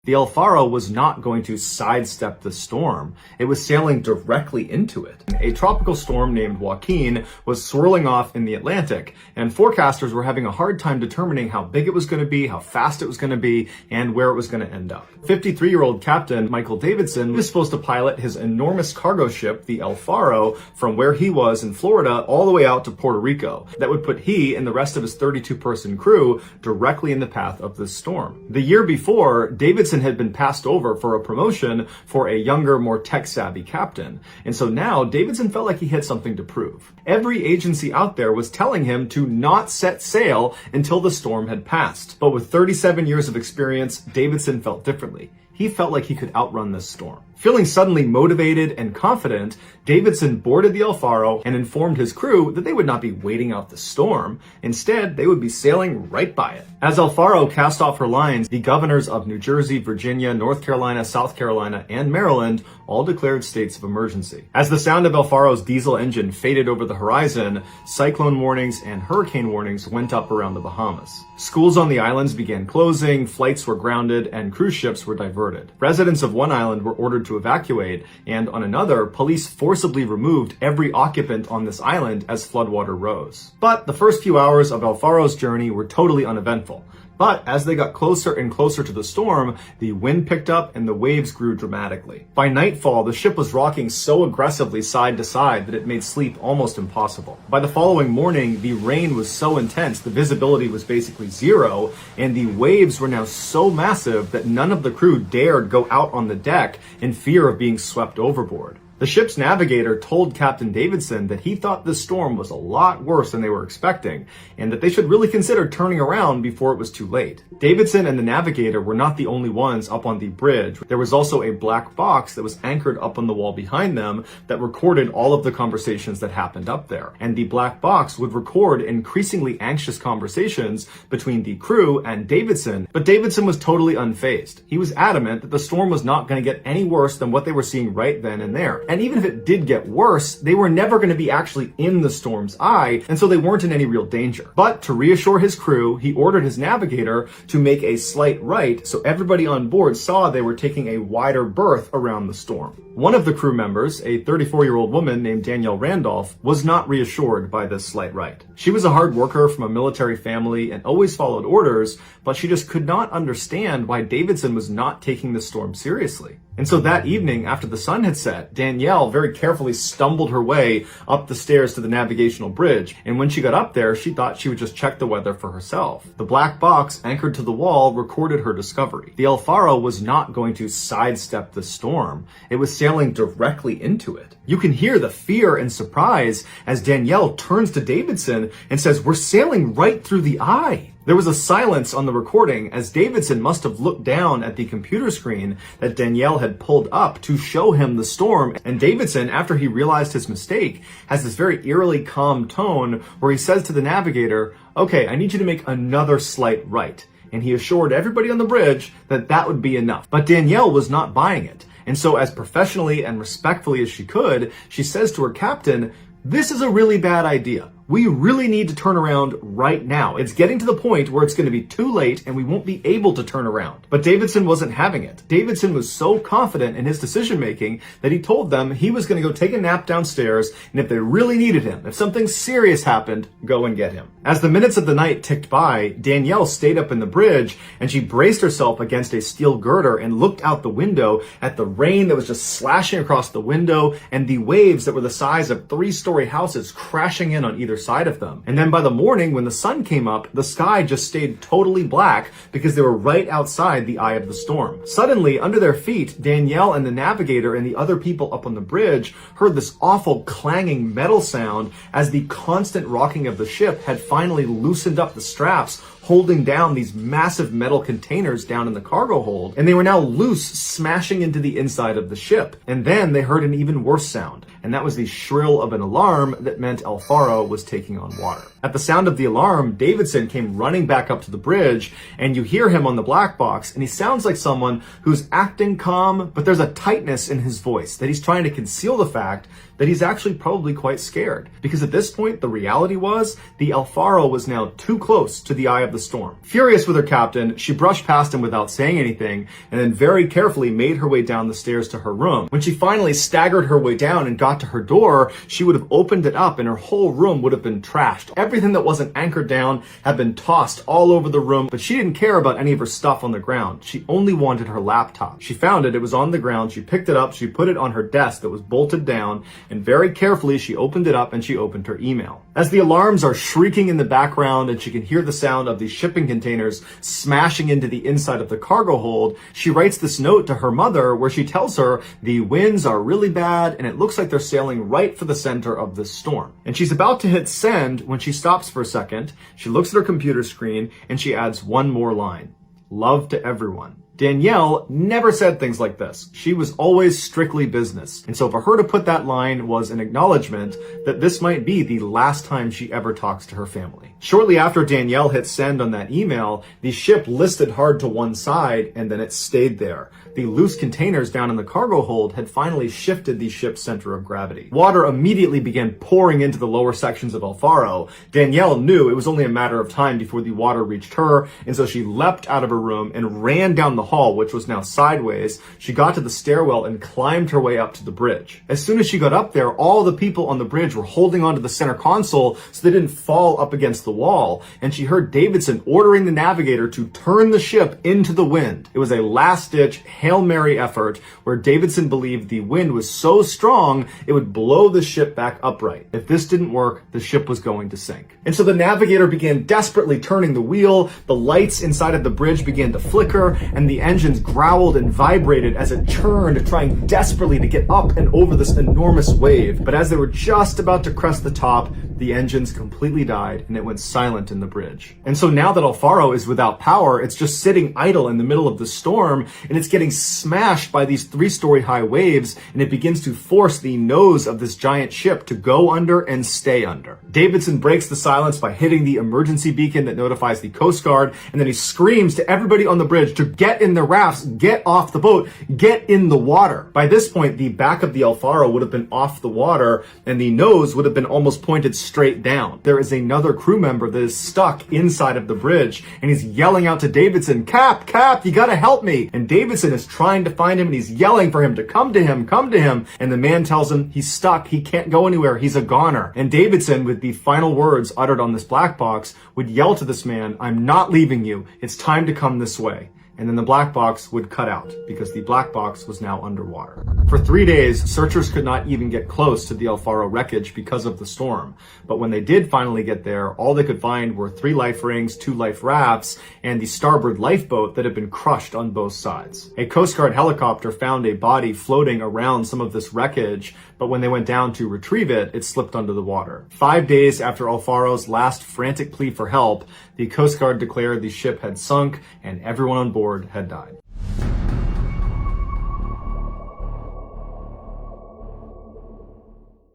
The El Faro was not going to sidestep the storm. It was sailing directly into it. A tropical storm named Joaquin was swirling off in the Atlantic, and forecasters were having a hard time determining how big it was going to be, how fast it was going to be, and where it was going to end up. 53-year-old Captain Michael Davidson was supposed to pilot his enormous cargo ship, the El Faro, from where he was in Florida all the way out to Puerto Rico. That would put he and the rest of his 32-person crew directly in the path of this storm. The year before, Davidson had been passed over for a promotion for a younger, more tech-savvy captain. And so now Davidson felt like he had something to prove. Every agency out there was telling him to not set sail until the storm had passed. But with 37 years of experience, Davidson felt differently. He felt like he could outrun this storm. Feeling suddenly motivated and confident, Davidson boarded the El Faro and informed his crew that they would not be waiting out the storm. Instead, they would be sailing right by it. As El Faro cast off her lines, the governors of New Jersey, Virginia, North Carolina, South Carolina, and Maryland all declared states of emergency. As the sound of El Faro's diesel engine faded over the horizon, cyclone warnings and hurricane warnings went up around the Bahamas. Schools on the islands began closing, flights were grounded, and cruise ships were diverted. Residents of one island were ordered to evacuate, and on another, police forcibly removed every occupant on this island as floodwater rose. But the first few hours of El Faro's journey were totally uneventful. But as they got closer and closer to the storm, the wind picked up and the waves grew dramatically. By nightfall, the ship was rocking so aggressively side to side that it made sleep almost impossible. By the following morning, the rain was so intense, the visibility was basically zero, and the waves were now so massive that none of the crew dared go out on the deck in fear of being swept overboard. The ship's navigator told Captain Davidson that he thought the storm was a lot worse than they were expecting, and that they should really consider turning around before it was too late. Davidson and the navigator were not the only ones up on the bridge. There was also a black box that was anchored up on the wall behind them that recorded all of the conversations that happened up there. And the black box would record increasingly anxious conversations between the crew and Davidson, but Davidson was totally unfazed. He was adamant that the storm was not going to get any worse than what they were seeing right then and there. And even if it did get worse, they were never going to be actually in the storm's eye, and so they weren't in any real danger. But to reassure his crew, he ordered his navigator to make a slight right so everybody on board saw they were taking a wider berth around the storm. One of the crew members, a 34-year-old woman named Danielle Randolph, was not reassured by this slight right. She was a hard worker from a military family and always followed orders, but she just could not understand why Davidson was not taking the storm seriously. And so that evening, after the sun had set, Danielle very carefully stumbled her way up the stairs to the navigational bridge, and when she got up there, she thought she would just check the weather for herself. The black box anchored to the wall recorded her discovery. The El Faro was not going to sidestep the storm. It was sailing directly into it. You can hear the fear and surprise as Danielle turns to Davidson and says, "We're sailing right through the eye." There was a silence on the recording as Davidson must have looked down at the computer screen that Danielle had pulled up to show him the storm. And Davidson, after he realized his mistake, has this very eerily calm tone where he says to the navigator, "Okay, I need you to make another slight right." And he assured everybody on the bridge that that would be enough. But Danielle was not buying it. And so as professionally and respectfully as she could, she says to her captain, "This is a really bad idea. We really need to turn around right now. It's getting to the point where it's going to be too late and we won't be able to turn around." But Davidson wasn't having it. Davidson was so confident in his decision making that he told them he was going to go take a nap downstairs, and if they really needed him, if something serious happened, go and get him. As the minutes of the night ticked by, Danielle stayed up in the bridge and she braced herself against a steel girder and looked out the window at the rain that was just slashing across the window and the waves that were the size of 3-story houses crashing in on either side of them. And then by the morning, when the sun came up, the sky just stayed totally black because they were right outside the eye of the storm. Suddenly, under their feet, Danielle and the navigator and the other people up on the bridge heard this awful clanging metal sound as the constant rocking of the ship had finally loosened up the straps holding down these massive metal containers down in the cargo hold, and they were now loose, smashing into the inside of the ship. And then they heard an even worse sound. and that was the shrill of an alarm that meant El Faro was taking on water. At the sound of the alarm, Davidson came running back up to the bridge, and you hear him on the black box, and he sounds like someone who's acting calm, but there's a tightness in his voice that he's trying to conceal the fact that he's actually probably quite scared. Because at this point, the reality was the El Faro was now too close to the eye of the storm. Furious with her captain, she brushed past him without saying anything, and then very carefully made her way down the stairs to her room. When she finally staggered her way down and got to her door, she would have opened it up and her whole room would have been trashed. Everything that wasn't anchored down had been tossed all over the room, but she didn't care about any of her stuff on the ground. She only wanted her laptop. She found it, it was on the ground, she picked it up, she put it on her desk that was bolted down, and very carefully she opened it up and she opened her email. As the alarms are shrieking in the background and she can hear the sound of the shipping containers smashing into the inside of the cargo hold, she writes this note to her mother where she tells her the winds are really bad and it looks like they're sailing right for the center of this storm. And she's about to hit send when she stops for a second, she looks at her computer screen and she adds one more line. Love to everyone. Danielle never said things like this. She was always strictly business. And so for her to put that line was an acknowledgement that this might be the last time she ever talks to her family. Shortly after Danielle hit send on that email, the ship listed hard to one side and then it stayed there. The loose containers down in the cargo hold had finally shifted the ship's center of gravity. Water immediately began pouring into the lower sections of El Faro. Danielle knew it was only a matter of time before the water reached her, and so she leapt out of her room and ran down the hall, which was now sideways. She got to the stairwell and climbed her way up to the bridge. As soon as she got up there, all the people on the bridge were holding onto the center console so they didn't fall up against the wall, and she heard Davidson ordering the navigator to turn the ship into the wind. It was a last-ditch Hail Mary effort where Davidson believed the wind was so strong it would blow the ship back upright. If this didn't work, the ship was going to sink. And so the navigator began desperately turning the wheel, the lights inside of the bridge began to flicker, and the engines growled and vibrated as it churned, trying desperately to get up and over this enormous wave. But as they were just about to crest the top, the engines completely died and it went silent in the bridge. And so now that El Faro is without power, it's just sitting idle in the middle of the storm, and it's getting smashed by these 3-story high waves, and it begins to force the nose of this giant ship to go under and stay under. Davidson breaks the silence by hitting the emergency beacon that notifies the Coast Guard, and then he screams to everybody on the bridge to get in the rafts, get off the boat, get in the water. By this point, the back of the El Faro would have been off the water, and the nose would have been almost pointed straight down. There is another crew member that is stuck inside of the bridge, and he's yelling out to Davidson, Cap, you gotta help me. And Davidson is trying to find him, and he's yelling for him to come to him. And the man tells him he's stuck, he can't go anywhere, he's a goner. And Davidson, with the final words uttered on this black box, would yell to this man, I'm not leaving you, it's time to come this way. And then the black box would cut out because the black box was now underwater. For 3 days, searchers could not even get close to the El Faro wreckage because of the storm. But when they did finally get there, all they could find were 3 life rings, 2 life rafts, and the starboard lifeboat that had been crushed on both sides. A Coast Guard helicopter found a body floating around some of this wreckage, but when they went down to retrieve it, it slipped under the water. 5 days after El Faro's last frantic plea for help, the Coast Guard declared the ship had sunk and everyone on board had died.